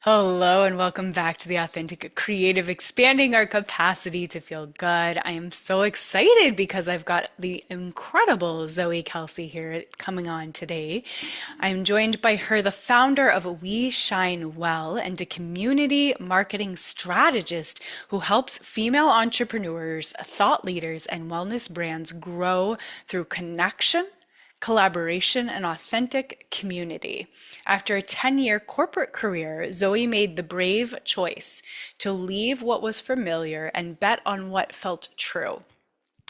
Hello and welcome back to the Authentic Creative, expanding our capacity to feel good. I am so excited because I've got the incredible Zoe Kelsey here coming on today. I'm joined by her, the founder of We Shine Well, and a community marketing strategist who helps female entrepreneurs, thought leaders, and wellness brands grow through connection, collaboration, and authentic community. After a 10-year corporate career, Zoe made the brave choice to leave what was familiar and bet on what felt true.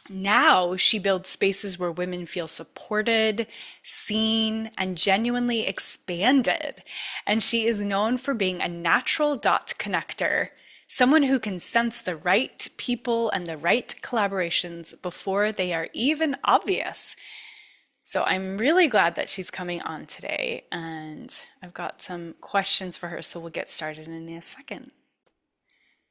Now she builds spaces where women feel supported, seen, and genuinely expanded. And she is known for being a natural dot connector, someone who can sense the right people and the right collaborations before they are even obvious. So I'm really glad that she's coming on today, and I've got some questions for her, so we'll get started in a second.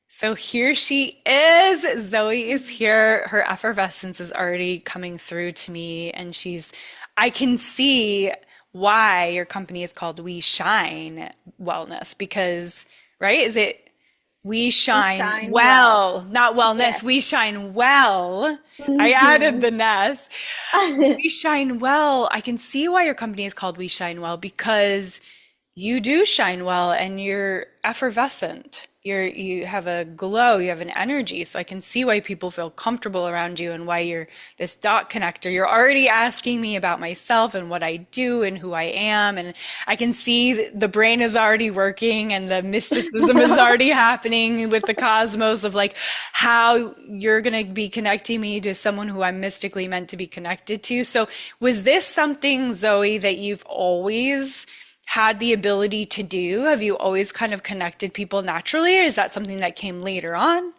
So here she is. Zoe is here. Her effervescence is already coming through to me, and I can see why your company is called We Shine Wellness because, right? Is it we We shine shine well. well, not wellness. Yes. We shine well. I added hmm the ness. We shine well. I can see why your company is called We Shine Well because you do shine well and you're effervescent. You have a glow, you have an energy. So I can see why people feel comfortable around you and why you're this dot connector. You're already asking me about myself and what I do and who I am. And I can see the brain is already working and the mysticism is already happening with the cosmos of like how you're going to be connecting me to someone who I'm mystically meant to be connected to. So was this something, Zoe, that you've always had the ability to do? Have you always kind of connected people naturally, or is that something that came later on?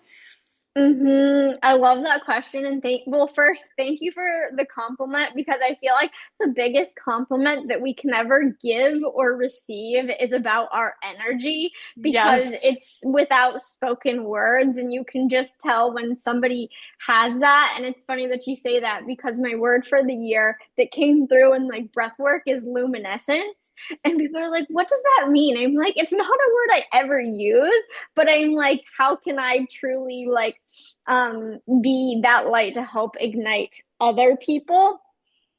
I love that question and first, thank you for the compliment because I feel like the biggest compliment that we can ever give or receive is about our energy because Yes. it's without spoken words and you can just tell when somebody has that. And it's funny that you say that because my word for the year that came through in like breath work is luminescence. And people are like, what does that mean? I'm like, it's not a word I ever use, but I'm like, how can I truly like be that light to help ignite other people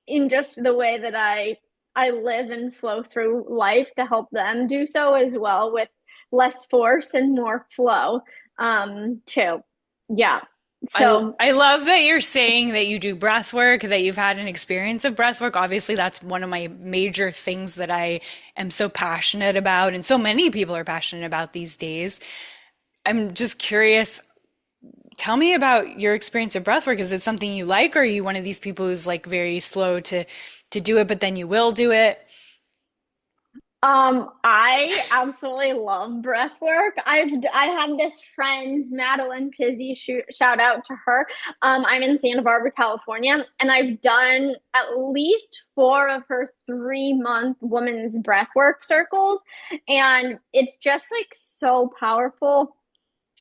in just the way that I live and flow through life to help them do so as well with less force and more flow too. Yeah. So I love that you're saying that you do breath work, that you've had an experience of breath work. Obviously, that's one of my major things that I am so passionate about, and so many people are passionate about these days. I'm just curious, tell me about your experience of breath work. Is it something you like, or are you one of these people who's like very slow to do it, but then you will do it? I absolutely love breath work. I have this friend, Madeline Pizzi, shout out to her. I'm in Santa Barbara, California, and I've done at least four of her 3-month women's breath work circles. And it's just like so powerful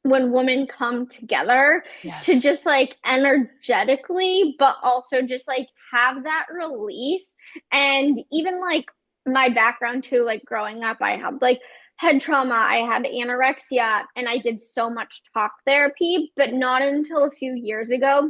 when women come together to Yes. just like energetically, but also just like have that release. And even like my background too, like growing up, I had like head trauma, I had anorexia, and I did so much talk therapy, but not until a few years ago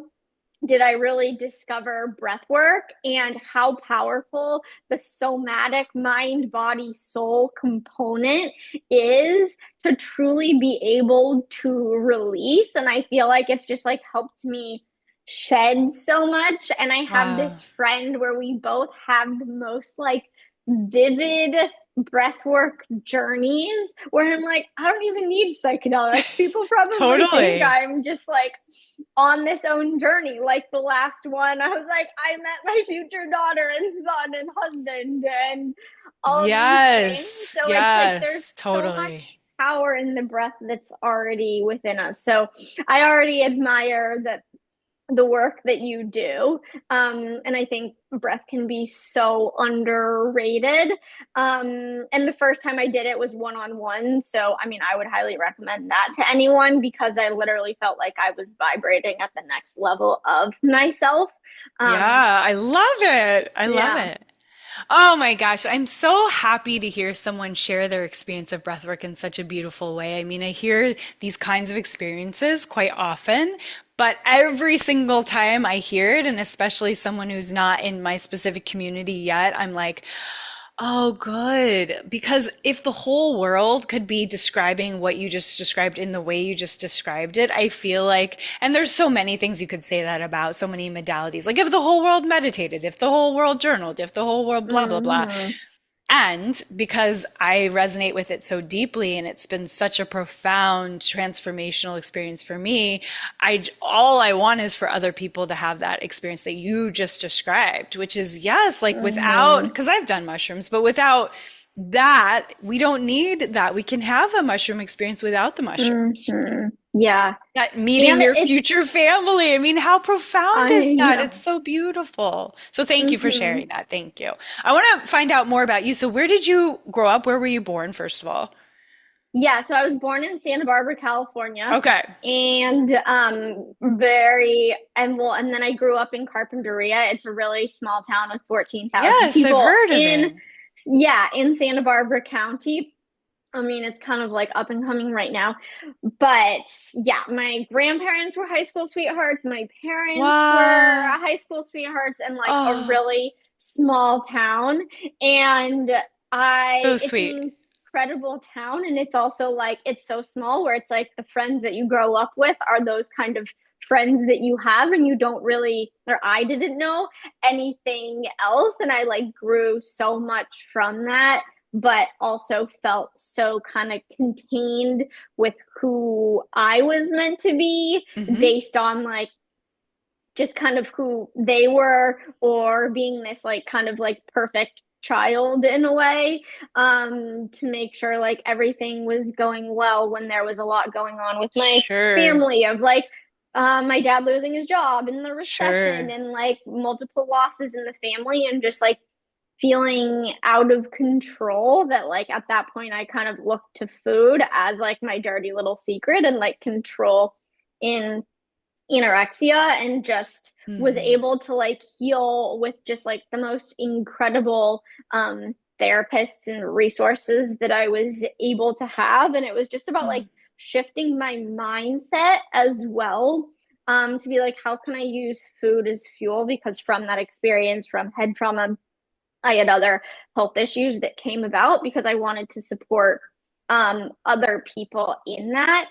did I really discover breath work and how powerful the somatic mind, body, soul component is to truly be able to release. And I feel like it's just like helped me shed so much. And I have Wow. this friend where we both have the most like vivid breathwork journeys where I'm like, I don't even need psychedelics. People probably think Totally. I'm just like on this own journey. Like the last one, I was like, I met my future daughter and son and husband and all of these things. Yes. So it's like there's Yes. so Totally. much power in the breath that's already within us. So I already admire that the work that you do. And I think breath can be so underrated. And the first time I did it was one on one. So, I mean, I would highly recommend that to anyone because I literally felt like I was vibrating at the next level of myself. Um, Yeah, I love it. I love yeah. it. Oh my gosh, I'm so happy to hear someone share their experience of breathwork in such a beautiful way. I mean, I hear these kinds of experiences quite often, but every single time I hear it, and especially someone who's not in my specific community yet, I'm like, oh, good. Because if the whole world could be describing what you just described in the way you just described it, I feel like, and there's so many things you could say that about, so many modalities. Like if the whole world meditated, if the whole world journaled, if the whole world blah, blah, blah. Hmm. And because I resonate with it so deeply and it's been such a profound transformational experience for me, all I want is for other people to have that experience that you just described, which is yes, like without, Hmm. because I've done mushrooms, but without that, we don't need that. We can have a mushroom experience without the mushrooms. Hmm. Yeah. That meeting And your it's, future family. I mean, how profound is I that? It's know. so beautiful. So thank you for Hmm. sharing that. Thank you. I want to find out more about you. So where did you grow up? Where were you born, first of all? Yeah, so I was born in Santa Barbara, California, Okay. and very and well, and then I grew up in Carpinteria. It's a really small town with 14,000 Yes, I've people heard of in, it. yeah, in Santa Barbara County. I mean, it's kind of like up and coming right now. But yeah, my grandparents were high school sweethearts. My parents were Wow. high school sweethearts in like a Oh, really small town. And so it's sweet. an incredible town. And it's also like, it's so small where it's like the friends that you grow up with are those kind of friends that you have and you don't really, or I didn't know anything else. And I like grew so much from that, but also felt so kind of contained with who I was meant to be Hmm. based on like just kind of who they were or being this like kind of like perfect child in a way, to make sure like everything was going well when there was a lot going on with my Sure. family of like my dad losing his job and the recession Sure. and like multiple losses in the family and just like feeling out of control that like at that point I kind of looked to food as like my dirty little secret and like control in anorexia and just was Hmm. able to like heal with just like the most incredible therapists and resources that I was able to have, and it was just about like Oh. shifting my mindset as well, to be like how can I use food as fuel because from that experience from head trauma I had other health issues that came about because I wanted to support other people in that.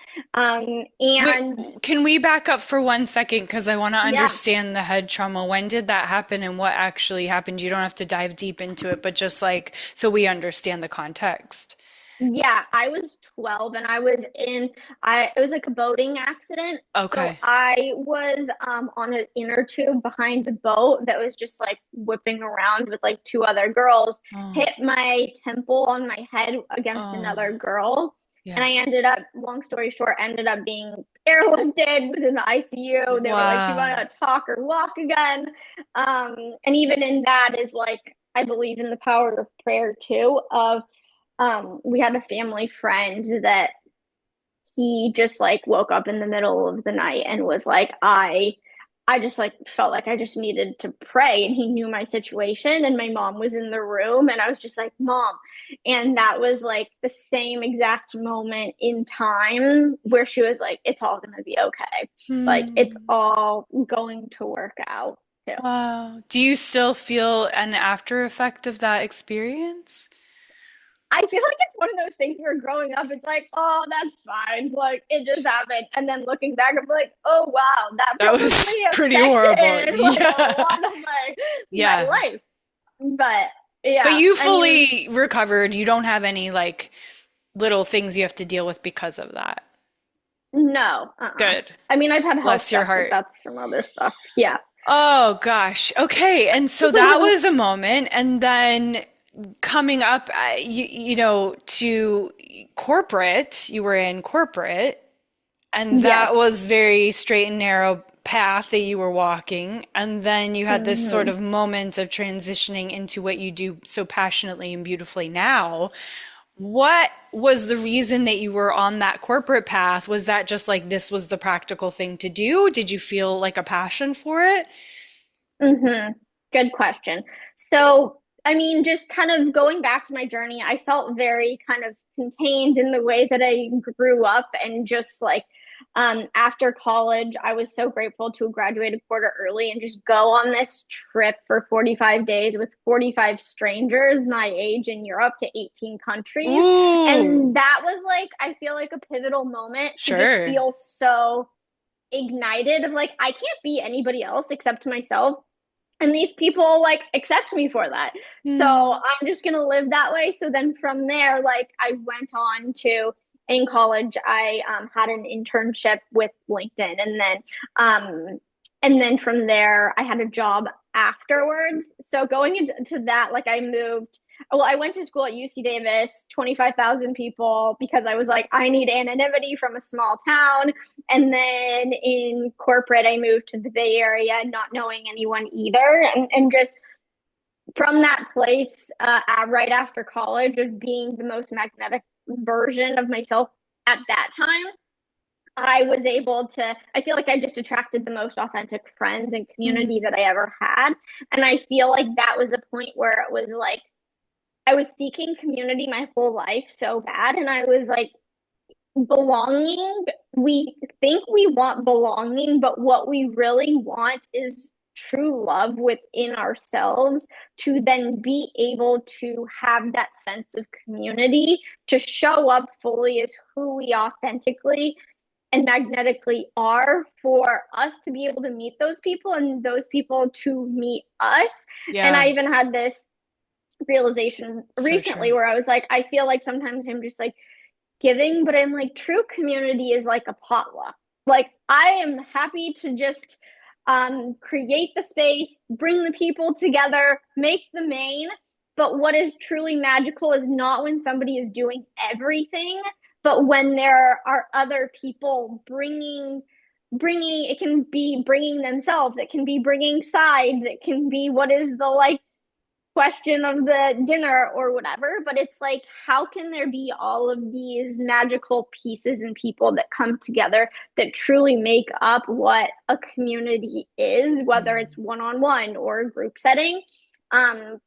Wait, And can we back up for 1 second? Because I want to yeah, understand the head trauma. When did that happen and what actually happened? You don't have to dive deep into it, but just like so we understand the context. yeah, I was 12 and I was in I it was like a boating accident. So Okay. I was on an inner tube behind a boat that was just like whipping around with like two other girls, Oh, hit my temple on my head against another oh, girl. And yeah. I ended up, long story short, ended up being airlifted, was in the ICU. They were like, she might Wow. not talk or walk again. And even in that is like, I believe in the power of prayer too, of we had a family friend that he just like woke up in the middle of the night and was like I just like felt like I just needed to pray, and he knew my situation and my mom was in the room and I was just like mom, and that was like the same exact moment in time where she was like it's all going to be okay, like it's Hmm. all going to work out too. Wow. Do you still feel an after effect of that experience? I feel like it's one of those things where growing up, it's like, oh, that's fine. Like, it just happened. And then looking back, I'm like, oh, wow, that That was probably pretty horrible. affected like a Yeah. lot of my Yeah. life. But But yeah, you I mean, fully recovered. You don't have any like little things you have to deal with because of that. no. Good. I mean, I've had health Bless your stuff, but heart. that's from other stuff. Yeah. Oh gosh. Okay. And so that was a moment. And then coming up, to corporate, you were in corporate, and Yes. that was very straight and narrow path that you were walking. And then you had this sort Hmm. of moment of transitioning into what you do so passionately and beautifully now. What was the reason that you were on that corporate path? Was that just like this was the practical thing to do? Did you feel like a passion for it? Hmm. Good question. So I mean, just kind of going back to my journey, I felt very kind of contained in the way that I grew up and just like after college, I was so grateful to graduate a quarter early and just go on this trip for 45 days with 45 strangers my age in Europe to 18 countries. Ooh, And that was like, I feel like a pivotal moment to just sure. feel so ignited of like, I can't be anybody else except myself, and these people like accept me for that, so Mm. I'm just gonna live that way. So then from there, like I went on to, in college I had an internship with LinkedIn, and then from there I had a job afterwards. So going into that, like I moved, well, I went to school at UC Davis, 25,000 people, because I was like, I need anonymity from a small town. And then in corporate, I moved to the Bay Area, not knowing anyone either. And just from that place, right after college, of being the most magnetic version of myself at that time, I was able to, I feel like I just attracted the most authentic friends and community Mm. that I ever had. And I feel like that was a point where it was like, I was seeking community my whole life so bad. And I was like, belonging, we think we want belonging, but what we really want is true love within ourselves, to then be able to have that sense of community, to show up fully as who we authentically and magnetically are, for us to be able to meet those people and those people to meet us. And Yeah, I even had this realization so true. recently where I was like, I feel like sometimes I'm just like giving, but I'm like, true community is like a potluck. Like, I am happy to just create the space, bring the people together, make the main. But what is truly magical is not when somebody is doing everything, but when there are other people bringing, it can be bringing themselves, it can be bringing sides, it can be what is the like question of the dinner or whatever. But it's like, how can there be all of these magical pieces and people that come together that truly make up what a community is, whether Mm. it's one-on-one or a group setting, um,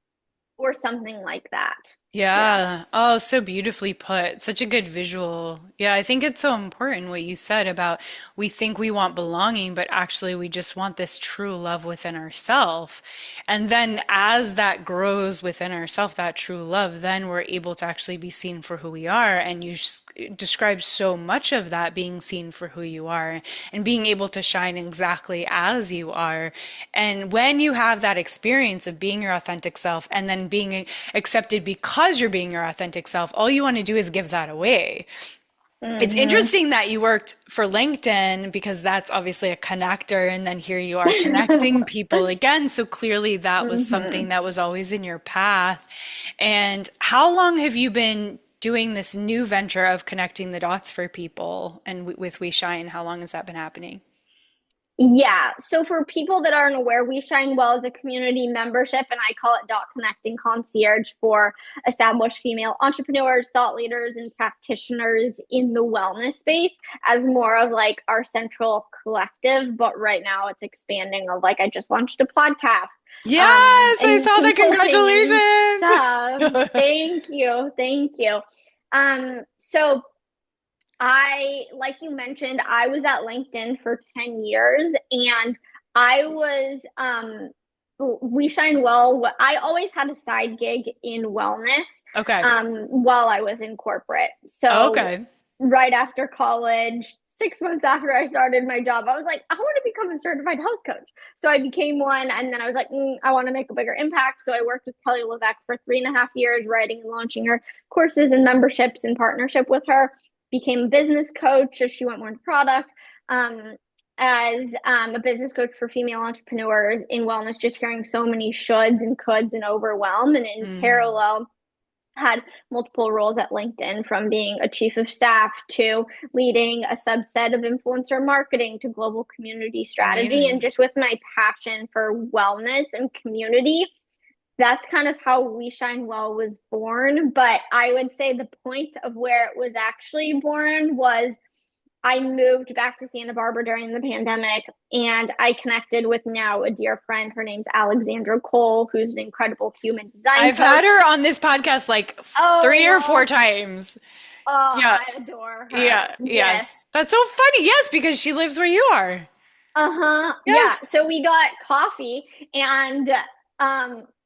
or something like that. Yeah. Yeah. Oh, so beautifully put. Such a good visual. Yeah, I think it's so important what you said about we think we want belonging, but actually we just want this true love within ourselves. And then as that grows within ourselves, that true love, then we're able to actually be seen for who we are. And you describe so much of that, being seen for who you are and being able to shine exactly as you are. And when you have that experience of being your authentic self and then being accepted because you're being your authentic self, all you want to do is give that away. It's Mm-hmm. interesting that you worked for LinkedIn because that's obviously a connector, and then here you are connecting people again. So clearly that was something Mm-hmm. that was always in your path. And how long have you been doing this new venture of connecting the dots for people and with We Shine? How long has that been happening? Yeah. So for people that aren't aware, We Shine Well is a community membership, and I call it Dot Connecting Concierge for established female entrepreneurs, thought leaders, and practitioners in the wellness space, as more of like our central collective. But right now it's expanding of like, I just launched a podcast, Yes, I and saw that. consulting and stuff. Congratulations. Thank you. Thank you. So I, like you mentioned, I was at LinkedIn for 10 years, and I was, We Shine Well. I always had a side gig in wellness, Okay. while I was in corporate. So Okay. right after college, 6 months after I started my job, I was like, I want to become a certified health coach. So I became one, and then I was like, I want to make a bigger impact. So I worked with Kelly Levesque for 3.5 years, writing and launching her courses and memberships in partnership with her. Became a business coach as she went more into product. Um, as a business coach for female entrepreneurs in wellness, just hearing so many shoulds and coulds and overwhelm. And in Mm, parallel, had multiple roles at LinkedIn, from being a chief of staff to leading a subset of influencer marketing to global community strategy. And amazing. just with my passion for wellness and community, that's kind of how We Shine Well was born. But I would say the point of where it was actually born was I moved back to Santa Barbara during the pandemic, and I connected with now a dear friend. Her name's Alexandra Cole, who's an incredible human design I've had coach. her on this podcast like three or four Oh, times. Yeah. I adore her. Yeah. Yes. Yes. That's so funny. Yes, because she lives where you are. Uh-huh. Yeah. Yes. So we got coffee, and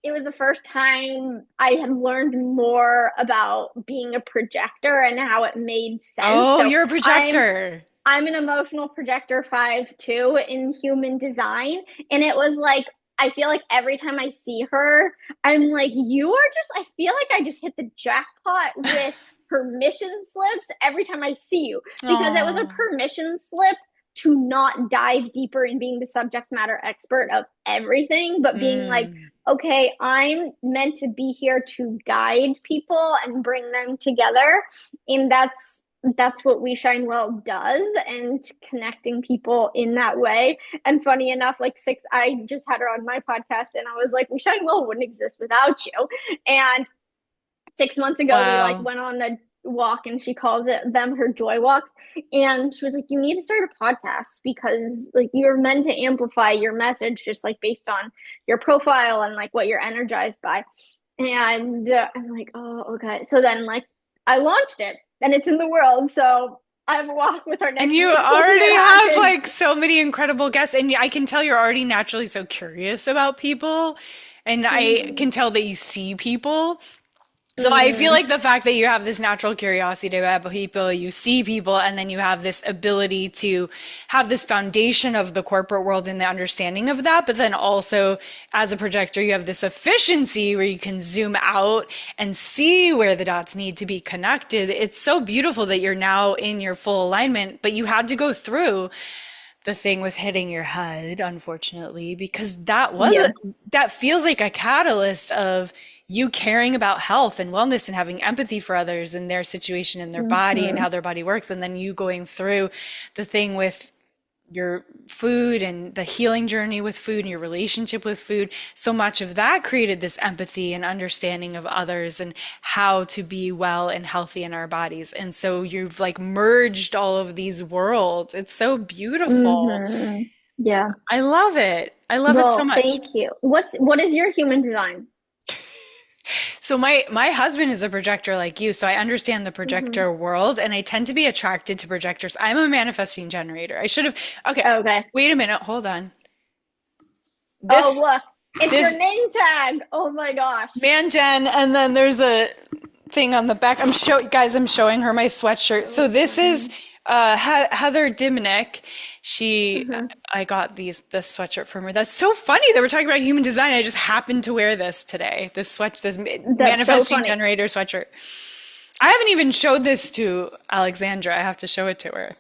it was the first time I had learned more about being a projector and how it made sense. Oh, So you're a I'm projector. I'm an emotional projector 5 2 in human design. And it was like, I feel like every time I see her, I'm like, you are just, I feel like I just hit the jackpot with permission slips every time I see you because it was a Oh. permission slip to not dive deeper in being the subject matter expert of everything, but being like, Mm. okay, I'm meant to be here to guide people and bring them together. And that's what We Shine Well does, and connecting people in that way. And funny enough, I just had her on my podcast, and I was like, We Shine Well wouldn't exist without you. And 6 months ago, we like Wow. went on a walk, and she calls them her joy walks. And she was like, you need to start a podcast because like you're meant to amplify your message just like based on your profile and like what you're energized by. And I'm like, oh, okay. So then like I launched it and it's in the world. So I have a walk with her And next you week. We'll see already what have happens. like so many incredible guests, and I can tell you're already naturally so curious about people, and I Mm-hmm. can tell that you see people. So I feel Mm-hmm. like the fact that you have this natural curiosity about people, you see people, and then you have this ability to have this foundation of the corporate world and the understanding of that. But then also as a projector, you have this efficiency where you can zoom out and see where the dots need to be connected. It's so beautiful that you're now in your full alignment, but you had to go through the thing with hitting your head, unfortunately, because Yeah. that feels like a catalyst of you caring about health and wellness and having empathy for others and their situation and their body and Mm-hmm. how their body works. And then you going through the thing with your food and the healing journey with food and your relationship with food, so much of that created this empathy and understanding of others and how to be well and healthy in our bodies. And so you've like merged all of these worlds. It's so beautiful. Mm-hmm. Yeah. I love it. I love it so Well, much. thank you. What is your human design? So my husband is a projector like you, so I understand the Mm-hmm. projector world and I tend to be attracted to projectors. I'm a manifesting generator. I should have Okay, Okay. wait a minute, hold on. Oh, This look, it's your this name tag. Oh my gosh. Man Jen, and then there's a thing on the back. I'm showing her my sweatshirt. So this is Okay. Heather Diminick. She Mm-hmm. I got this sweatshirt from her. That's so funny that we're talking about human design. I just happened to wear this today. This That's so manifesting funny. generator sweatshirt. I haven't even showed this to Alexandra. I have to show it to her.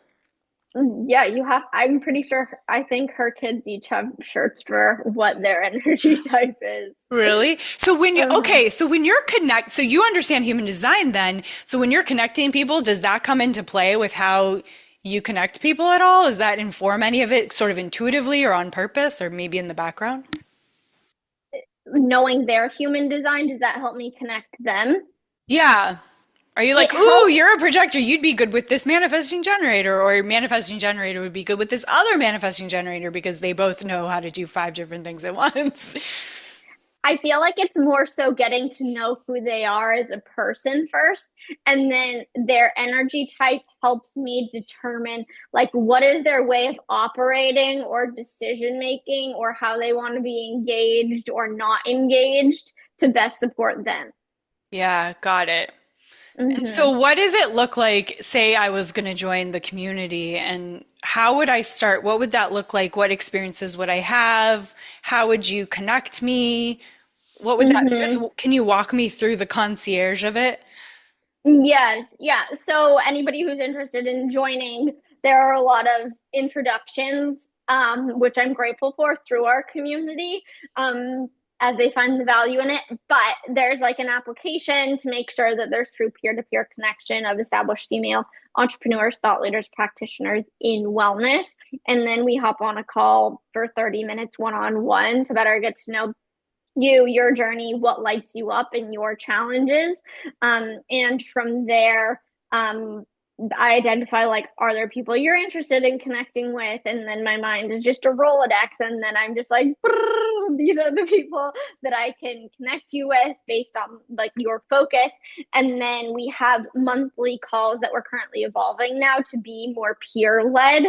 Yeah, you have. I'm pretty sure. I think her kids each have shirts for what their energy type is. Really? So Uh-huh. so when you're so you understand human design then. So when you're connecting people, does that come into play with how you connect people at all? Does that inform any of it sort of intuitively or on purpose or maybe in the background? Knowing their human design, does that help me connect them? Yeah. Are you It like, ooh, helps. you're a projector, you'd be good with this manifesting generator, or your manifesting generator would be good with this other manifesting generator because they both know how to do five different things at once? I feel like it's more so getting to know who they are as a person first, and then their energy type helps me determine like what is their way of operating or decision making or how they want to be engaged or not engaged to best support them. Yeah, got it. And so, Mm-hmm. what does it look like? Say I was going to join the community, and how would I start? What would that look like? What experiences would I have? How would you connect me? What would that just, Mm-hmm. can you walk me through the concierge of it? Yes, yeah. So anybody who's interested in joining, there are a lot of introductions, which I'm grateful for through our community, as they find the value in it. But there's like an application to make sure that there's true peer-to-peer connection of established female entrepreneurs, thought leaders, practitioners in wellness. And then we hop on a call for 30 minutes one-on-one to better get to know you, your journey, what lights you up, and your challenges. And from there, um, I identify like, are there people you're interested in connecting with? And then my mind is just a Rolodex. And then I'm just like, these are the people that I can connect you with based on like your focus. And then we have monthly calls that we're currently evolving now to be more peer led.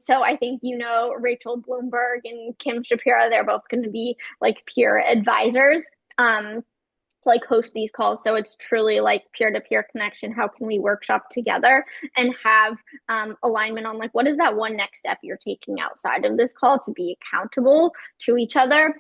So I think, Rachel Bloomberg and Kim Shapiro, they're both going to be like peer advisors. To like host these calls. So it's truly like peer to peer connection. How can we workshop together and have alignment on like what is that one next step you're taking outside of this call to be accountable to each other.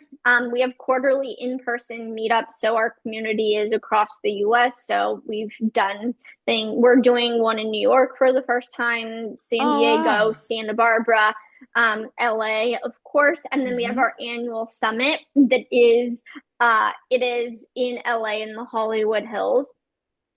We have quarterly in-person meetups. So our community is across the US. So we're doing one in New York for the first time, San Oh, Diego, wow. Santa Barbara, LA, of course. And then we have Hmm. our annual summit it is in LA in the Hollywood Hills.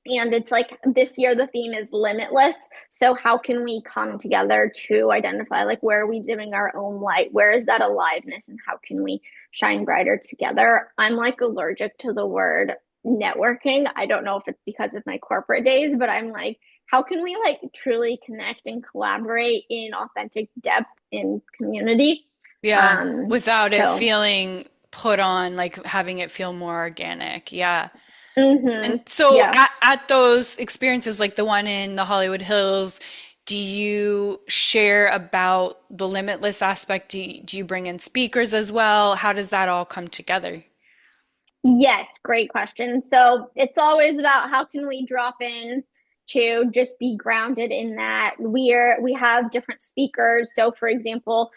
And it's like this year the theme is limitless. So how can we come together to identify like where are we dimming our own light? Where is that aliveness and how can we shine brighter together? I'm like allergic to the word networking. I don't know if it's because of my corporate days, but I'm like, how can we like truly connect and collaborate in authentic depth in community? Yeah, Um, without it so feeling put on, like having it feel more organic. Yeah. And mm-hmm. so Yeah. at those experiences, like the one in the Hollywood Hills, do you share about the limitless aspect? Do you bring in speakers as well? How does that all come together? Yes, great question. So it's always about how can we drop in to just be grounded in that. We have different speakers. So for example,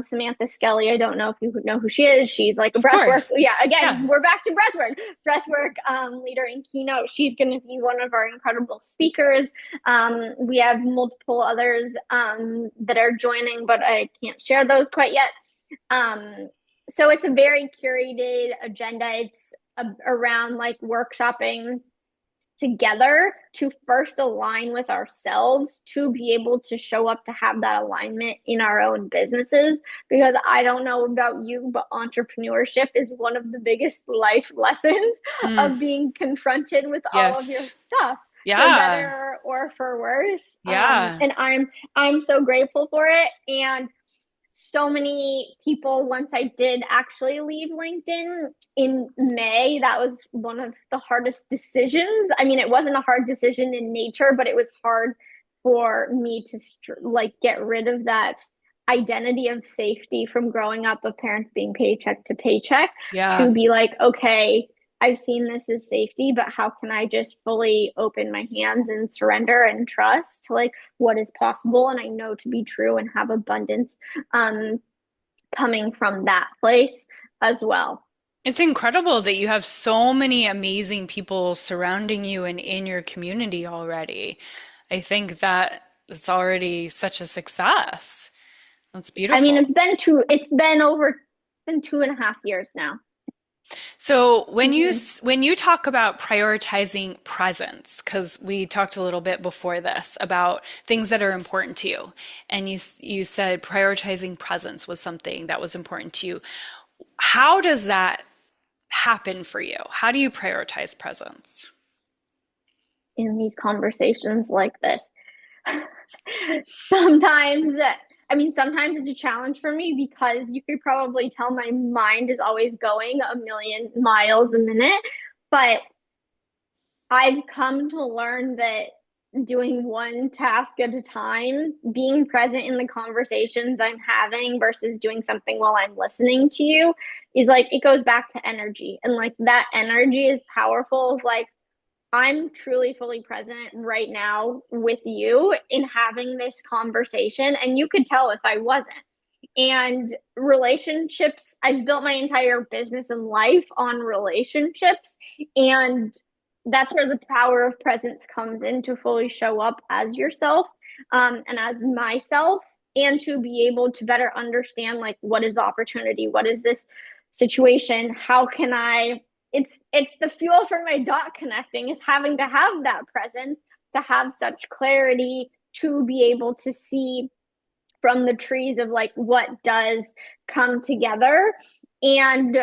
Samantha Skelly, I don't know if you know who she is. She's like a Of breathwork. course. Yeah, again, Yeah. we're back to breathwork leader in keynote. She's going to be one of our incredible speakers. We have multiple others that are joining, but I can't share those quite yet. So it's a very curated agenda. It's around like workshopping together to first align with ourselves to be able to show up to have that alignment in our own businesses. Because I don't know about you, but entrepreneurship is one of the biggest life lessons Mm, of being confronted with all of your yes. stuff for Yeah. better or for worse. Yeah. And I'm so grateful for it. And so many people, once I did actually leave LinkedIn in May, that was one of the hardest decisions. I mean, it wasn't a hard decision in nature, but it was hard for me to like get rid of that identity of safety from growing up of parents being paycheck to paycheck Yeah. to be like, okay, I've seen this as safety, but how can I just fully open my hands and surrender and trust to like what is possible and I know to be true and have abundance um, coming from that place as well. It's incredible that you have so many amazing people surrounding you and in your community already. I think that it's already such a success. That's I mean, beautiful. it's been 2.5 years now. So Mm-hmm. when you talk about prioritizing presence, because we talked a little bit before this about things that are important to you, and you said prioritizing presence was something that was important to you. How does that happen for you? How do you prioritize presence? In these conversations like this, sometimes sometimes it's a challenge for me because you could probably tell my mind is always going a million miles a minute, but I've come to learn that doing one task at a time, being present in the conversations I'm having versus doing something while I'm listening to you is like it goes back to energy. And like that energy is powerful of like I'm truly fully present right now with you in having this conversation. And you could tell if I wasn't. And relationships, I've built my entire business and life on relationships. And that's where the power of presence comes in to fully show up as yourself and as myself, and to be able to better understand like what is the opportunity, what is this situation, how can I it's the fuel for my dot connecting is having to have that presence to have such clarity to be able to see from the trees of like what does come together. And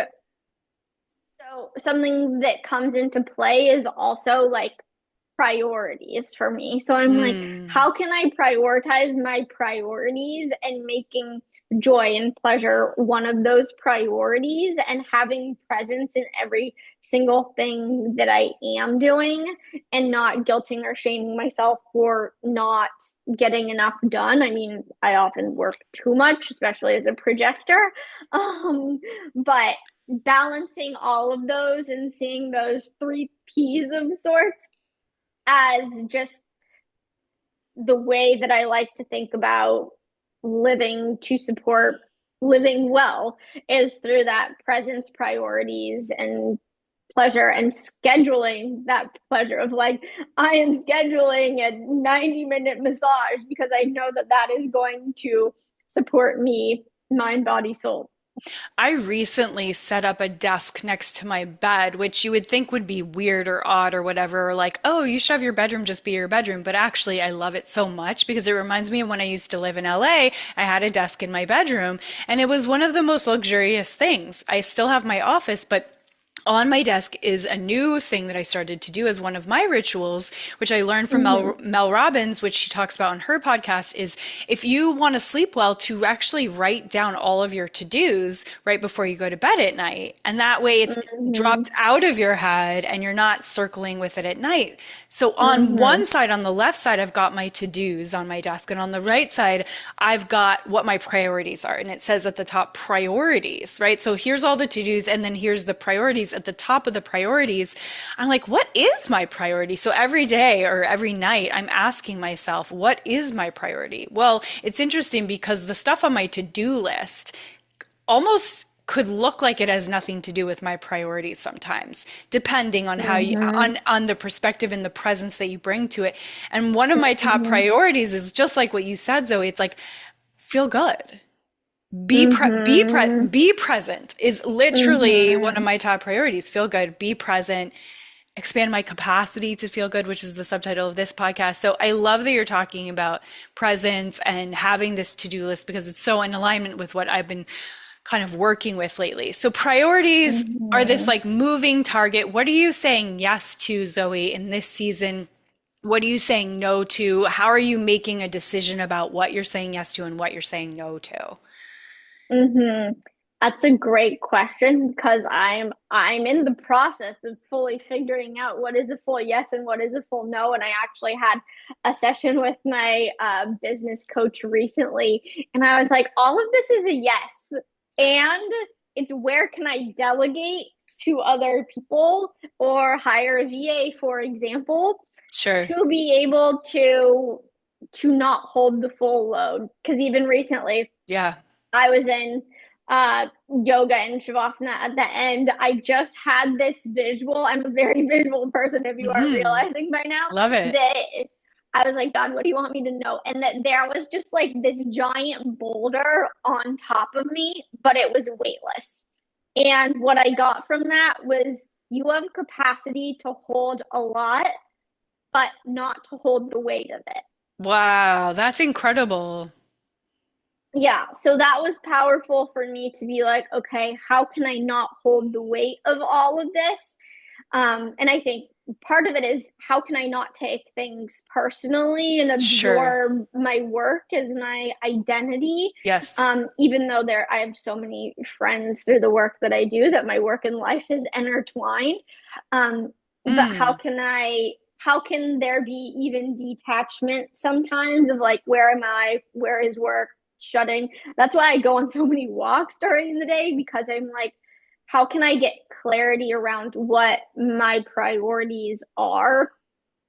so something that comes into play is also like priorities for me. So I'm like, Mm. how can I prioritize my priorities and making joy and pleasure one of those priorities and having presence in every single thing that I am doing and not guilting or shaming myself for not getting enough done. I mean, I often work too much, especially as a projector. But balancing all of those and seeing those three P's of sorts as just the way that I like to think about living to support living well is through that presence, priorities, and pleasure, and scheduling that pleasure of like, I am scheduling a 90-minute massage because I know that that is going to support me, mind, body, soul. I recently set up a desk next to my bed, which you would think would be weird or odd or whatever, or like, oh, you should have your bedroom just be your bedroom. But actually, I love it so much because it reminds me of when I used to live in LA. I had a desk in my bedroom, and it was one of the most luxurious things. I still have my office, but on my desk is a new thing that I started to do as one of my rituals, which I learned from Mm-hmm. Mel Robbins, which she talks about on her podcast, is if you want to sleep well, to actually write down all of your to-dos right before you go to bed at night. And that way it's Mm-hmm. dropped out of your head and you're not circling with it at night. So on one Mm-hmm. side, on the left side, I've got my to-dos on my desk. And on the right side, I've got what my priorities are. And it says at the top, priorities, right? So here's all the to-dos, and then here's the priorities at the top of the priorities. I'm like, what is my priority? So every day or every night, I'm asking myself, what is my priority? Well, it's interesting because the stuff on my to-do list almost could look like it has nothing to do with my priorities sometimes, depending on how you Mm-hmm. on the perspective and the presence that you bring to it. And one of my top Mm-hmm. priorities is just like what you said, Zoe. It's like feel good. Mm-hmm. Be present is literally one of Mm-hmm. my top priorities. Feel good, be present, expand my capacity to feel good, which is the subtitle of this podcast. So I love that you're talking about presence and having this to-do list because it's so in alignment with what I've been kind of working with lately. So priorities are this Mm-hmm. like moving target. What are you saying yes to, Zoe, in this season? What are you saying no to? How are you making a decision about what you're saying yes to and what you're saying no to? Mm-hmm. That's a great question because I'm in the process of fully figuring out what is a full yes and what is a full no. And I actually had a session with my business coach recently, and I was like, all of this is a yes, and it's where can I delegate to other people or hire a VA, for example, Sure. to be able to not hold the full load. Because even recently, Yeah. I was in yoga and shavasana at the end. I just had this visual. I'm a very visual person, if you aren't Hmm. realizing by now, Love it. that I was like, God, what do you want me to know? And that there was just like this giant boulder on top of me, but it was weightless. And what I got from that was you have capacity to hold a lot, but not to hold the weight of it. Wow, that's incredible. Yeah, so that was powerful for me to be like, okay, how can I not hold the weight of all of this? And I think part of it is how can I not take things personally and Sure. absorb my work as my identity? Yes. Even though I have so many friends through the work that I do that my work and life is intertwined. But Mm. how can there be even detachment sometimes of like, where am I? Where is work? Shutting. That's why I go on so many walks during the day because I'm like, how can I get clarity around what my priorities are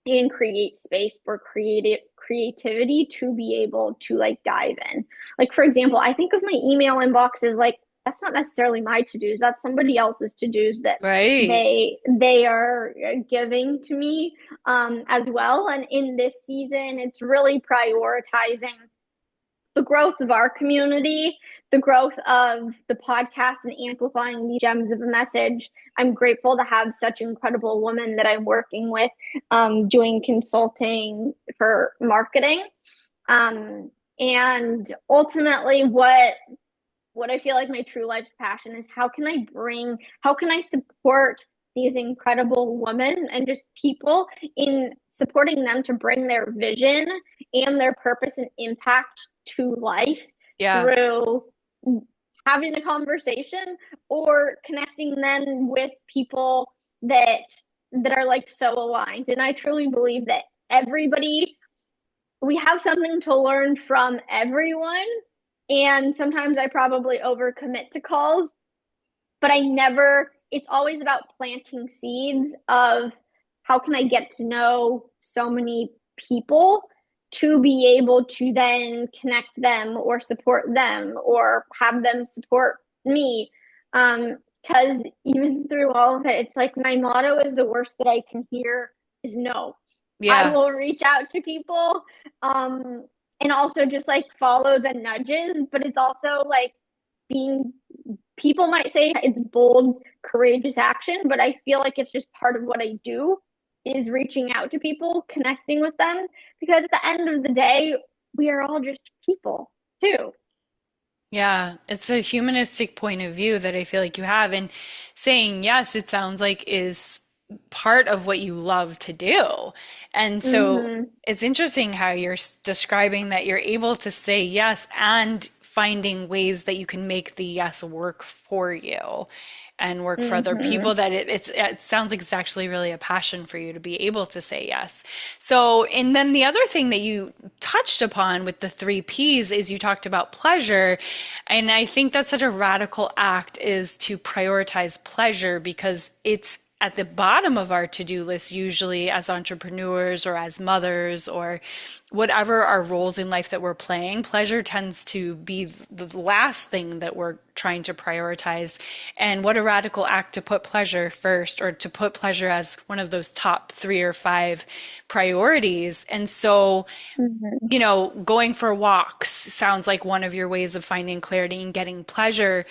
and create space for creativity to be able to like dive in. Like for example, I think of my email inbox as like that's not necessarily my to-dos, that's somebody else's to-dos that Right. they are giving to me as well. And in this season, it's really prioritizing the growth of our community, the growth of the podcast and amplifying the gems of a message. I'm grateful to have such incredible women that I'm working with doing consulting for marketing. And ultimately, what I feel like my true life passion is how can I support these incredible women and just people in supporting them to bring their vision and their purpose and impact to life Yeah. through having a conversation or connecting them with people that are like so aligned. And I truly believe that everybody, we have something to learn from everyone. And sometimes I probably overcommit to calls, but I never, it's always about planting seeds of how can I get to know so many people to be able to then connect them or support them or have them support me. Because even through all of it, it's like my motto is the worst that I can hear is no. I Yeah. will reach out to people, and also just like follow the nudges, but it's also like being, people might say it's bold, courageous action, but I feel like it's just part of what I do is reaching out to people, connecting with them, because at the end of the day, we are all just people too. Yeah, it's a humanistic point of view that I feel like you have. And saying yes, it sounds like is part of what you love to do. And so Mm-hmm. it's interesting how you're describing that you're able to say yes and finding ways that you can make the yes work for you and work for other Mm-hmm. people, that it sounds like it's actually really a passion for you to be able to say yes. So, and then the other thing that you touched upon with the three P's is you talked about pleasure. And I think that's such a radical act, is to prioritize pleasure, because it's at the bottom of our to-do list, usually as entrepreneurs or as mothers or whatever our roles in life that we're playing. Pleasure tends to be the last thing that we're trying to prioritize. And what a radical act to put pleasure first, or to put pleasure as one of those top three or five priorities. And so, Mm-hmm. going for walks sounds like one of your ways of finding clarity and getting pleasure.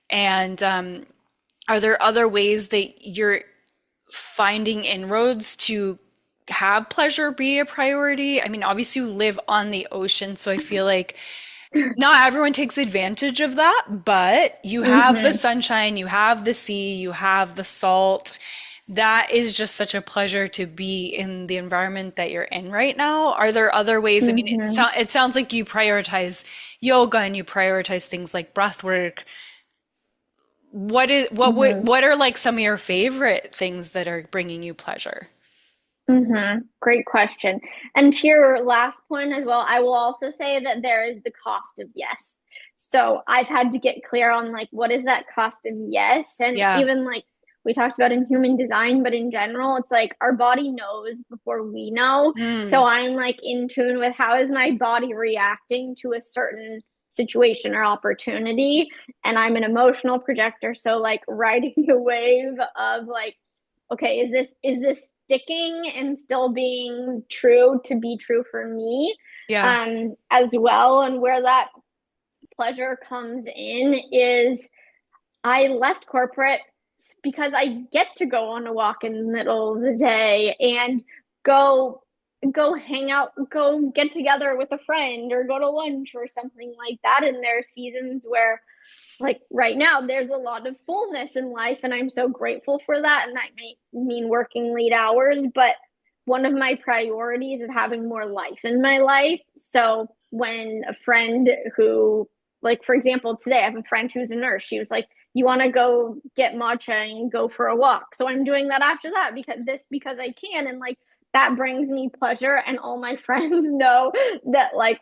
And are there other ways that you're finding inroads to have pleasure be a priority? I mean, obviously, you live on the ocean, so I feel like not everyone takes advantage of that, but you have the Mm-hmm. sunshine, you have the sea, you have the salt. That is just such a pleasure to be in the environment that you're in right now. Are there other ways? I mean, Mm-hmm. it sounds like you prioritize yoga and you prioritize things like breath work. Mm-hmm. What are like some of your favorite things that are bringing you pleasure? Mm-hmm. Great question. And to your last point as well, I will also say that there is the cost of yes. So I've had to get clear on like what is that cost of yes, and Yeah. even like we talked about in human design, but in general, it's like our body knows before we know. So Mm, I'm like in tune with how is my body reacting to a certain situation or opportunity, and I'm an emotional projector, so like riding the wave of like, okay, is this sticking and still being true to be true for me, yeah. as well. And where that pleasure comes in is I left corporate because I get to go on a walk in the middle of the day and go go hang out, go get together with a friend or go to lunch or something like that. And there are seasons where like right now there's a lot of fullness in life and I'm so grateful for that, and that might mean working late hours, but one of my priorities is having more life in my life. So when a friend who, like for example today I have a friend who's a nurse, she was like, you want to go get matcha and go for a walk, so I'm doing that after that because I can, and like that brings me pleasure. And all my friends know that like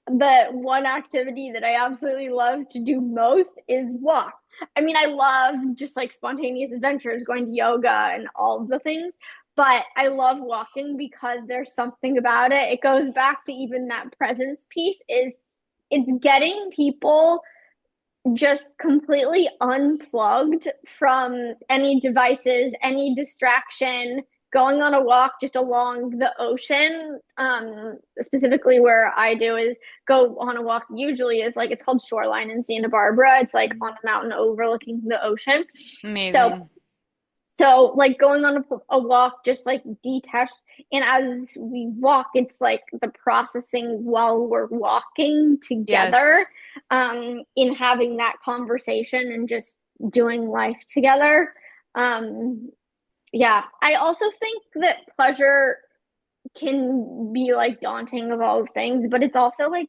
the one activity that I absolutely love to do most is walk. I mean, I love just like spontaneous adventures, going to yoga and all of the things, but I love walking because there's something about it. It goes back to even that presence piece, is it's getting people just completely unplugged from any devices, any distraction, going on a walk just along the ocean. Specifically, where I do is go on a walk, usually is like it's called Shoreline in Santa Barbara. It's like on a mountain overlooking the ocean. So Amazing. so like going on a walk, just like detached. And as we walk, it's like the processing while we're walking Yes. together, in having that conversation and just doing life together. Um, yeah, I also think that pleasure can be like daunting of all things, but it's also like,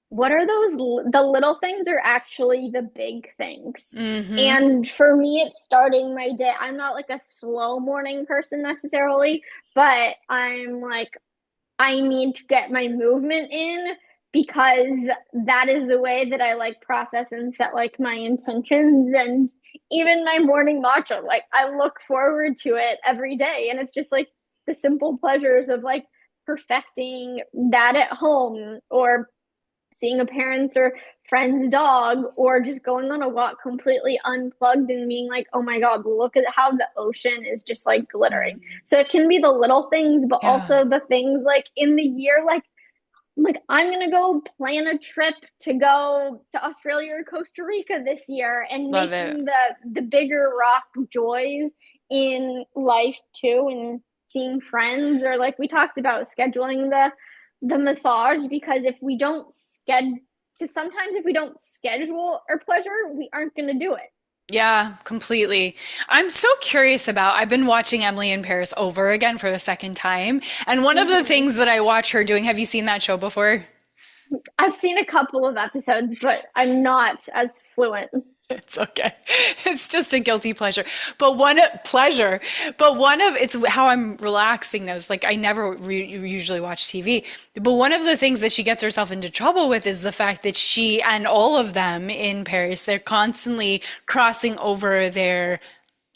what are the little things are actually the big things. Mm-hmm. And for me, it's starting my day. I'm not like a slow morning person necessarily, but I'm like, I need to get my movement in because that is the way that I like process and set like my intentions and even my morning matcha. Like I look forward to it every day. And it's just like the simple pleasures of like perfecting that at home or seeing a parent's or friend's dog or just going on a walk completely unplugged and being like, oh my God, look at how the ocean is just like glittering. Mm. So it can be the little things, but Yeah. also the things like in the year, like I'm gonna go plan a trip to go to Australia or Costa Rica this year and Love it. making the bigger rock joys in life too and seeing friends or like we talked about scheduling the massage because if we don't schedule because sometimes if we don't schedule our pleasure we aren't going to do it. Yeah, completely. I'm so curious about, I've been watching Emily in Paris over again for the second time. And one of the Mm-hmm. things that I watch her doing, have you seen that show before? I've seen a couple of episodes but I'm not as fluent. It's okay. It's just a guilty pleasure. Pleasure. But one of it's how I'm relaxing those. Like I never usually watch TV. But one of the things that she gets herself into trouble with is the fact that she and all of them in Paris, they're constantly crossing over their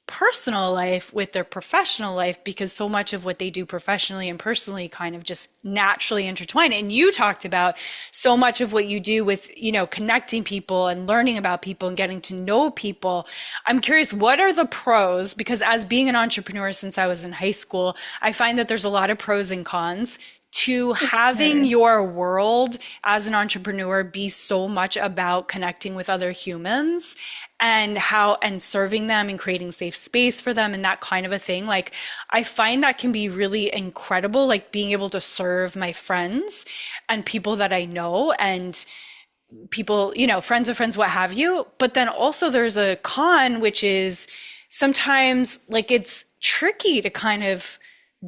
personal life with their professional life because so much of what they do professionally and personally kind of just naturally intertwine. And you talked about so much of what you do with, connecting people and learning about people and getting to know people. I'm curious, what are the pros? Because as being an entrepreneur since I was in high school, I find that there's a lot of pros and cons to having Mm-hmm. your world as an entrepreneur be so much about connecting with other humans and serving them and creating safe space for them and that kind of a thing. Like I find that can be really incredible, like being able to serve my friends and people that I know and people, friends of friends, what have you. But then also there's a con, which is sometimes like it's tricky to kind of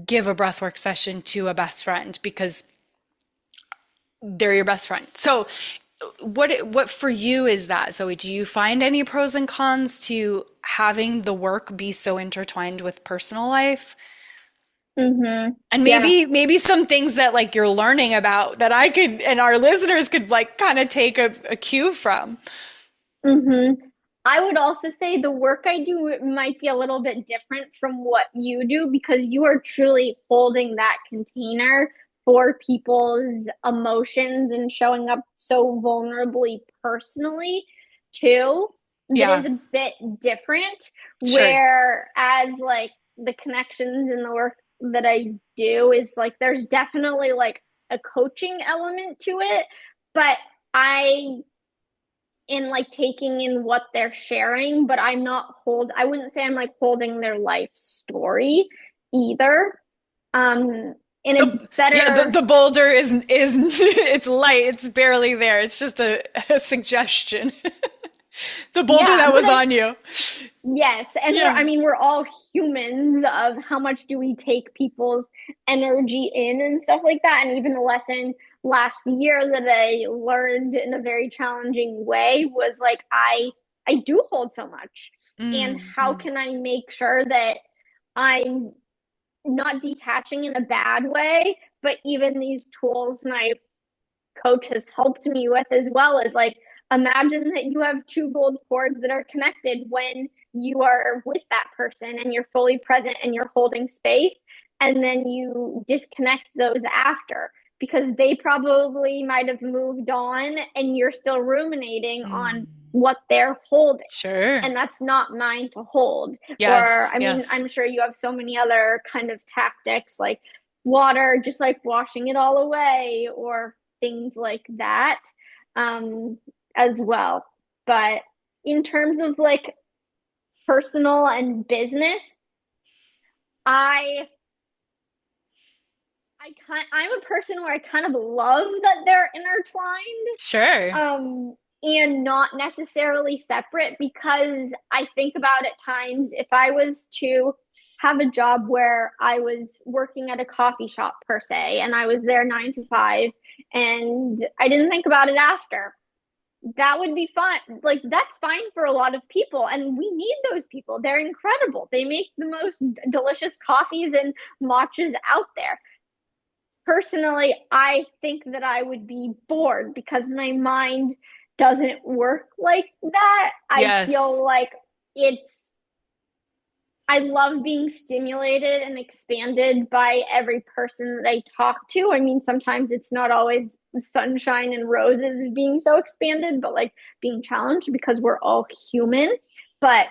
give a breathwork session to a best friend because they're your best friend. So what for you is that? So do you find any pros and cons to having the work be so intertwined with personal life? Mm-hmm. And Yeah. maybe some things that like you're learning about that I could and our listeners could like kind of take a cue from. Mm-hmm. I would also say the work I do might be a little bit different from what you do because you are truly holding that container for people's emotions and showing up so vulnerably personally too. That Yeah, is a bit different. sure. Whereas like the connections and the work that I do is like there's definitely like a coaching element to it, but I in like taking in what they're sharing, but I wouldn't say I'm like holding their life story either. Um and it's The better. boulder is it's light, it's barely there. It's just a suggestion. The boulder Yeah, that but was I on you. yes, and Yeah. I mean we're all humans of how much do we take people's energy in and stuff like that. And even the lesson last year that I learned in a very challenging way was like I do hold so much. And how Mm-hmm. can I make sure that I'm not detaching in a bad way, but even these tools my coach has helped me with as well as like imagine that you have two gold cords that are connected when you are with that person and you're fully present and you're holding space and then you disconnect those after because they probably might have moved on and you're still ruminating on Mm. what they're holding Sure. and that's not mine to hold. Or Yes, I mean yes. I'm sure you have so many other kind of tactics like water just like washing it all away or things like that um, as well. But in terms of like personal and business, I I'm a person where I kind of love that they're intertwined. Sure. and not necessarily separate, because I think about at times if I was to have a job where I was working at a coffee shop per se and I was there 9 to 5 and I didn't think about it after, that would be fine. Like, that's fine for a lot of people. And we need those people. They're incredible. They make the most delicious coffees and matchas out there. Personally, I think that I would be bored because my mind doesn't work like that. I Yes. feel like it's, I love being stimulated and expanded by every person that I talk to. I mean, sometimes it's not always sunshine and roses being so expanded, but like being challenged because we're all human. But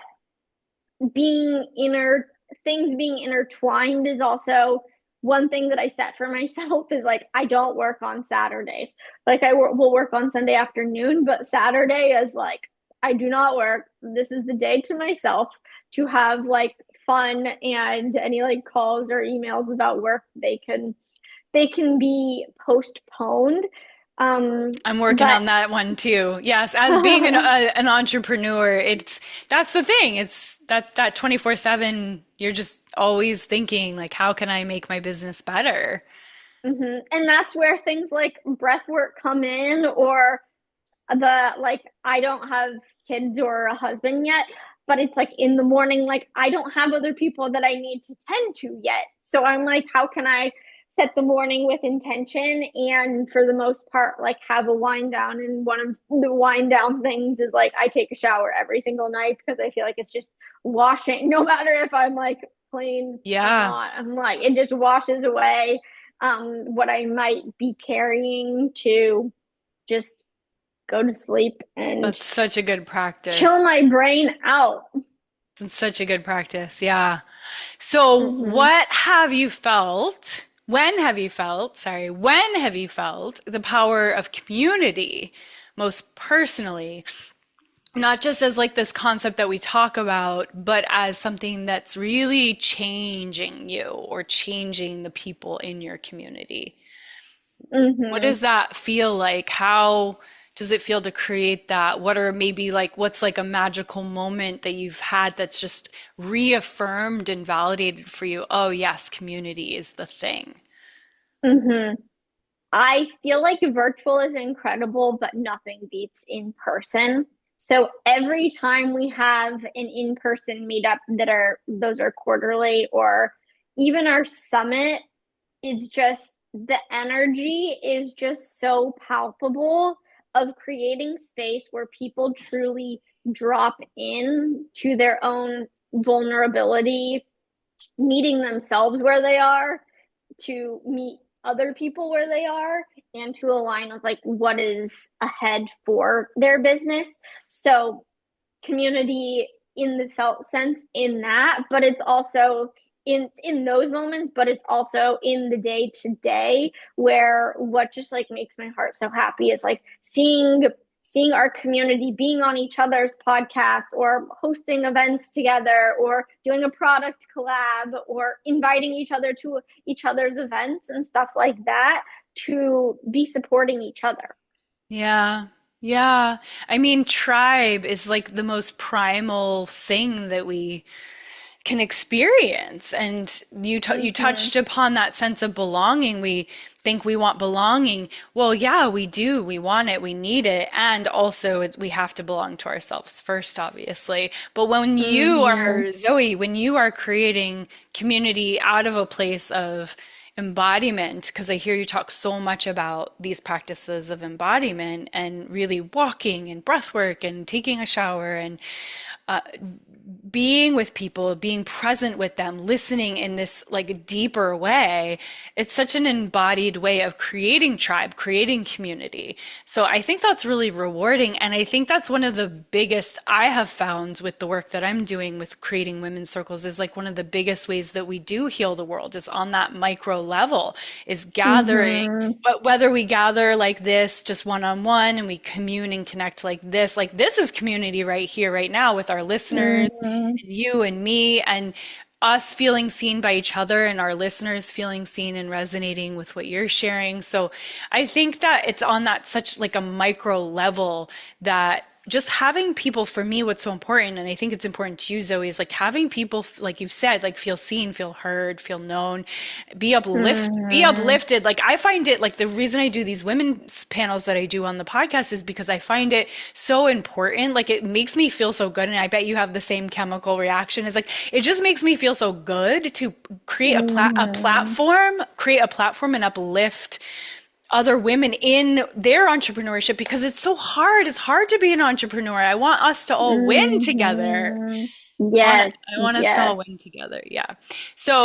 being inner things being intertwined is also one thing that I set for myself is like I don't work on Saturdays. Like will work on Sunday afternoon, but Saturday is like I do not work. This is the day to myself to have like fun, and any like calls or emails about work, they can be postponed. I'm working But on that one too. Yes, as being an entrepreneur, it's that's the thing. It's that 24/7, you're just always thinking like how can I make my business better? And that's where things like breath work come in, or the like, I don't have kids or a husband yet, but it's like in the morning, like I don't have other people that I need to tend to yet. So I'm like, how can I set the morning with intention and for the most part, like have a wind down? And one of the wind down things is like I take a shower every single night because I feel like it's just washing, no matter if I'm like clean or Yeah, not. I'm like, it just washes away what I might be carrying to just go to sleep and that's such a good chill practice. my brain out. It's such a good practice. Yeah. So, Mm-hmm. what have you felt? When have you felt the power of community most personally? Not just as like this concept that we talk about, but as something that's really changing you or changing the people in your community. What Mm-hmm. does that feel like? How does it feel to create that? What are maybe like, what's like a magical moment that you've had that's just reaffirmed and validated for you? Oh, yes, community is the thing. Mm-hmm. I feel like virtual is incredible, but nothing beats in person. So every time we have an in-person meetup, that are those are quarterly, or even our summit, it's just the energy is just so palpable of creating space where people truly drop in to their own vulnerability, meeting themselves where they are, to meet other people where they are, and to align with like what is ahead for their business. So community in the felt sense in that, but it's also in those moments, but it's also in the day to day, where what just like makes my heart so happy is like seeing our community being on each other's podcast, or hosting events together, or doing a product collab, or inviting each other to each other's events and stuff like that, to be supporting each other. Yeah. Yeah. I mean, tribe is like the most primal thing that we can experience. And you Mm-hmm. touched upon that sense of belonging. We think we want belonging. Well, yeah, we do. We want it. We need it. And also we have to belong to ourselves first, obviously. But when you Mm-hmm. are, Zoe, when you are creating community out of a place of embodiment, because I hear you talk so much about these practices of embodiment and really walking and breath work and taking a shower and being with people, being present with them, listening in this like deeper way, it's such an embodied way of creating tribe, creating community. So I think that's really rewarding. And I think that's one of the biggest I have found with the work that I'm doing with creating women's circles is like one of the biggest ways that we do heal the world is on that micro level, is gathering. Mm-hmm. But whether we gather like this, just one on one, and we commune and connect like this is community right here, right now with our listeners Mm-hmm. and you and me. And us feeling seen by each other and our listeners feeling seen and resonating with what you're sharing. So I think that it's on that such like a micro level that just having people, for me, what's so important, and I think it's important to you, Zoe, is like having people, like you've said, like feel seen, feel heard, feel known, be Hmm. uplifted. Like I find it, like the reason I do these women's panels that I do on the podcast is because I find it so important. Like it makes me feel so good, and I bet you have the same chemical reaction. Is like it just makes me feel so good to Hmm. create a platform and uplift other women in their entrepreneurship because it's so hard. It's hard to be an entrepreneur. I want us to all win together. Hmm. Yes, I want us to all yes. win together. Yeah.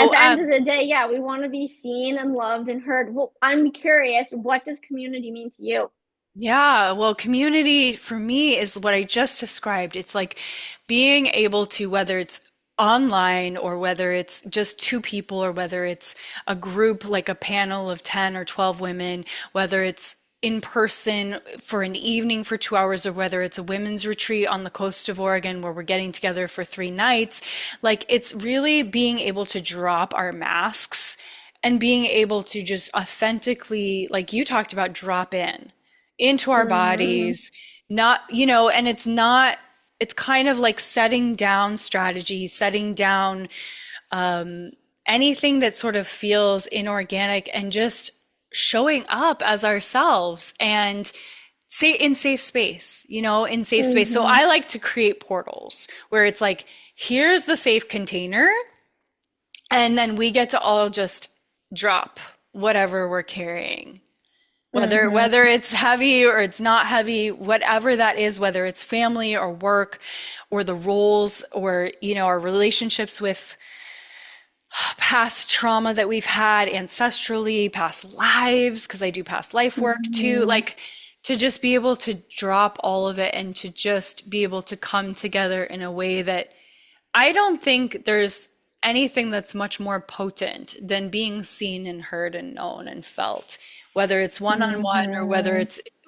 At So, the end of the day, yeah, we want to be seen and loved and heard. Well, I'm curious, what does community mean to you? yeah, well, community for me is what I just described. It's like being able to, whether it's online or whether it's just two people or whether it's a group like a panel of 10 or 12 women, whether it's in person for an evening for 2 hours or whether it's a women's retreat on the coast of Oregon where we're getting together for 3 nights, like it's really being able to drop our masks and being able to just authentically, like you talked about, drop in into our Hmm. bodies, not, you know, and it's not, it's kind of like setting down strategy, setting down anything that sort of feels inorganic and just showing up as ourselves and say in safe space, you know, in safe space. So Hmm. I like to create portals where it's like, here's the safe container, and then we get to all just drop whatever we're carrying, Hmm. whether it's heavy or it's not heavy, whatever that is, whether it's family or work or the roles or, you know, our relationships with past trauma that we've had ancestrally, past lives, because I do past life work too, Hmm. like to just be able to drop all of it and to just be able to come together in a way that I don't think there's anything that's much more potent than being seen and heard and known and felt, whether it's one on one or Hmm.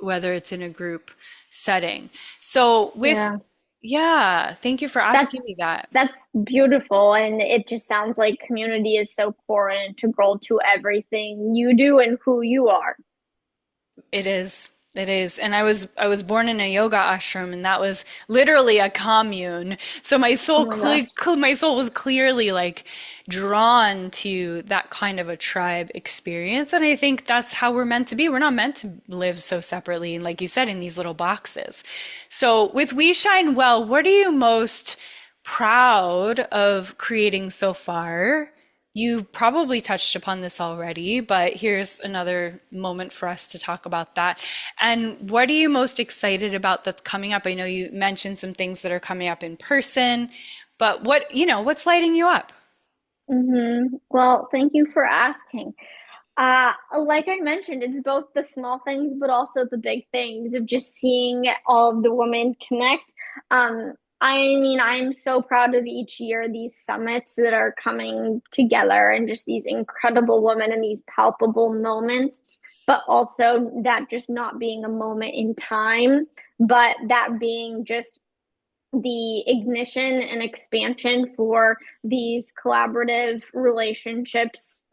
whether it's in a group setting. So with Yeah. yeah, thank you for That's asking me that. that's beautiful, and it just sounds like community is so core and integral to everything you do and who you are. It is. It is. And I was born in a yoga ashram and that was literally a commune. So Oh my gosh. my soul was clearly like drawn to that kind of a tribe experience. And I think that's how we're meant to be. We're not meant to live so separately and like you said in these little boxes. So with We Shine Well, what are you most proud of creating so far? You probably touched upon this already, but here's another moment for us to talk about that. And what are you most excited about that's coming up? I know you mentioned some things that are coming up in person, but what, you know, what's lighting you up? Well, thank you for asking. Like I mentioned, it's both the small things, but also the big things of just seeing all of the women connect. Um, I mean, I'm so proud of each year these summits that are coming together and just these incredible women and these palpable moments, but also that just not being a moment in time, but that being just the ignition and expansion for these collaborative relationships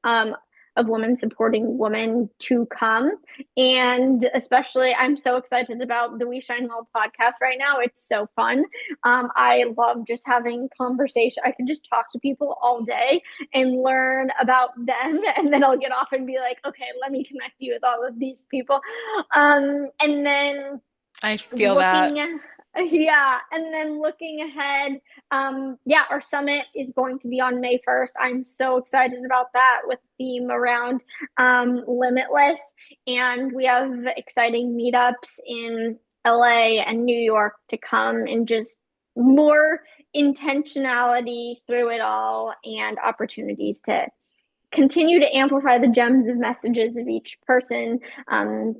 of women supporting women to come. And especially, I'm so excited about the We Shine Well podcast right now. It's so fun. I love just having conversation. I can just talk to people all day and learn about them. And then I'll get off and be like, okay, let me connect you with all of these people. And then I feel that. looking yeah, and then looking ahead, yeah, our summit is going to be on May 1st. I'm so excited about that with theme around limitless, and we have exciting meetups in LA and New York to come, and just more intentionality through it all and opportunities to continue to amplify the gems of messages of each person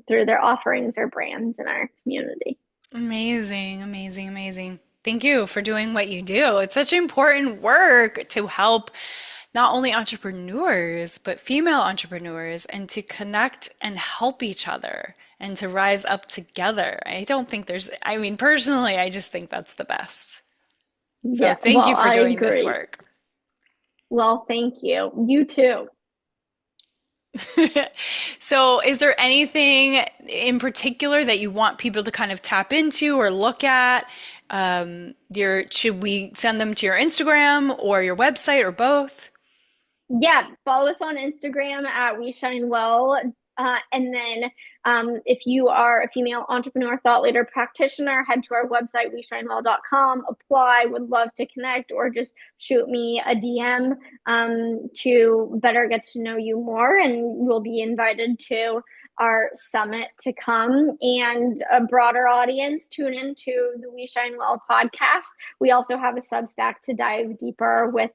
through their offerings or brands in our community. Amazing, amazing, amazing. Thank you for doing what you do. It's such important work to help not only entrepreneurs, but female entrepreneurs and to connect and help each other and to rise up together. I don't think there's, I mean, personally, I just think that's the best. So Yeah, thank well, you for I doing this agree. work. Well, thank you. You too. So, is there anything in particular that you want people to kind of tap into or look at? Should we send them to your Instagram or your website or both? Yeah, follow us on Instagram at We Shine Well. And then if you are a female entrepreneur, thought leader, practitioner, head to our website, WeShineWell.com, apply, would love to connect, or just shoot me a DM to better get to know you more. And we'll be invited to our summit to come, and a broader audience tune into the We Shine Well podcast. We also have a Substack to dive deeper with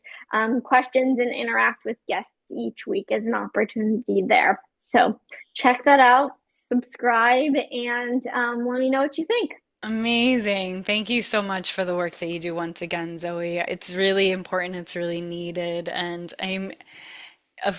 questions and interact with guests each week as an opportunity there. So check that out, subscribe, and let me know what you think. Amazing. Thank you so much for the work that you do once again, Zoe. It's really important, it's really needed, and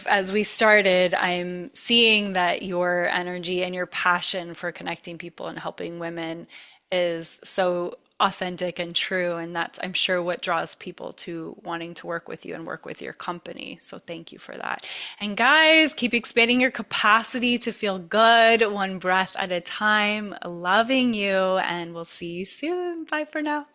as we started, I'm seeing that your energy and your passion for connecting people and helping women is so authentic and true. And that's, I'm sure, what draws people to wanting to work with you and work with your company. So thank you for that. And guys, keep expanding your capacity to feel good, one breath at a time. Loving you, and we'll see you soon. Bye for now.